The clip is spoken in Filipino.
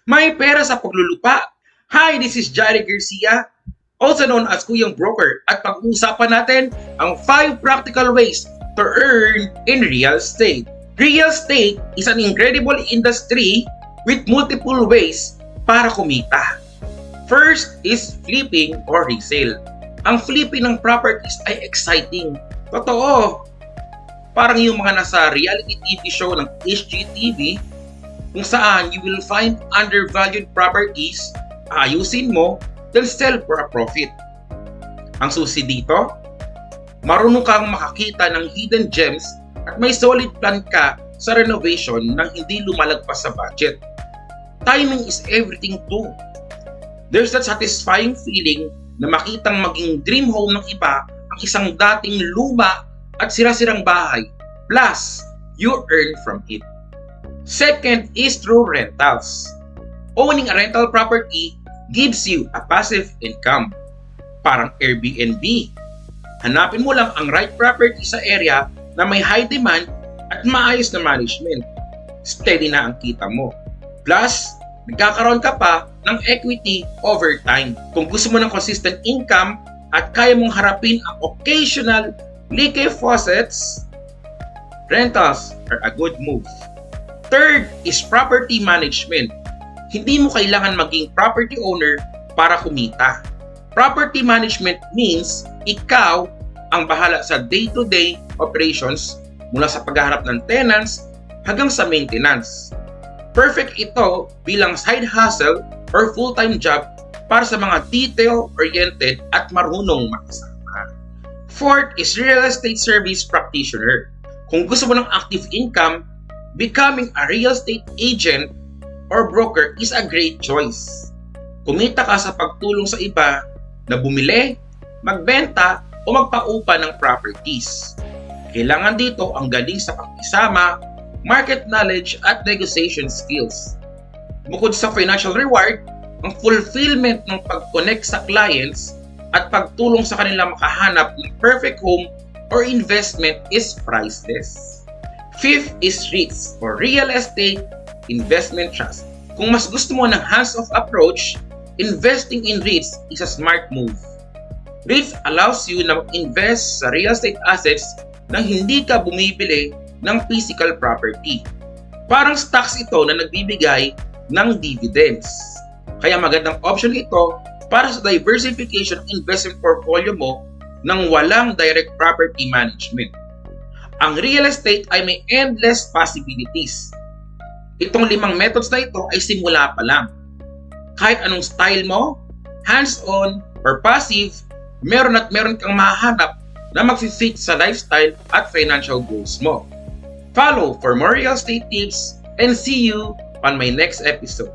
May pera sa paglulupa. Hi, this is Jari Garcia, also known as Kuyang Broker, at pag-uusapan natin ang 5 practical ways to earn in real estate. Real estate is an incredible industry with multiple ways para kumita. First is flipping or resale. Ang flipping ng properties ay exciting. Totoo. Parang yung mga nasa reality TV show ng HGTV kung saan you will find undervalued properties, ayusin mo, then sell for a profit. Ang susi dito, marunong kang makakita ng hidden gems at may solid plan ka sa renovation nang hindi lumalagpas sa budget. Timing is everything too. There's that satisfying feeling na makitang maging dream home ng iba ang isang dating luma at sira-sirang bahay, plus you earn from it. Second is through rentals. Owning a rental property gives you a passive income. Parang Airbnb. Hanapin mo lang ang right property sa area na may high demand at maayos na management. Steady na ang kita mo. Plus, nagkakaroon ka pa ng equity over time. Kung gusto mo ng consistent income at kaya mong harapin ang occasional leaky faucets, rentals are a good move. Third is property management. Hindi mo kailangan maging property owner para kumita. Property management means ikaw ang bahala sa day-to-day operations mula sa paghaharap ng tenants hanggang sa maintenance. Perfect ito bilang side hustle or full-time job para sa mga detail-oriented at marunong makisama. Fourth is real estate service practitioner. Kung gusto mo ng active income, becoming a real estate agent or broker is a great choice. Kumita ka sa pagtulong sa iba na bumili, magbenta o magpaupa ng properties. Kailangan dito ang galing sa pakikisama, market knowledge at negotiation skills. Bukod sa financial reward, ang fulfillment ng pag-connect sa clients at pagtulong sa kanila makahanap ng perfect home or investment is priceless. Fifth is REITs or Real Estate Investment Trust. Kung mas gusto mo ng hands-off approach, investing in REITs is a smart move. REITs allows you na invest sa real estate assets nang hindi ka bumibili ng physical property. Parang stocks ito na nagbibigay ng dividends. Kaya magandang option ito para sa diversification ng investment portfolio mo nang walang direct property management. Ang real estate ay may endless possibilities. Itong 5 methods na ito ay simula pa lang. Kahit anong style mo, hands-on or passive, meron kang mahanap na mag-fit sa lifestyle at financial goals mo. Follow for more real estate tips and see you on my next episode.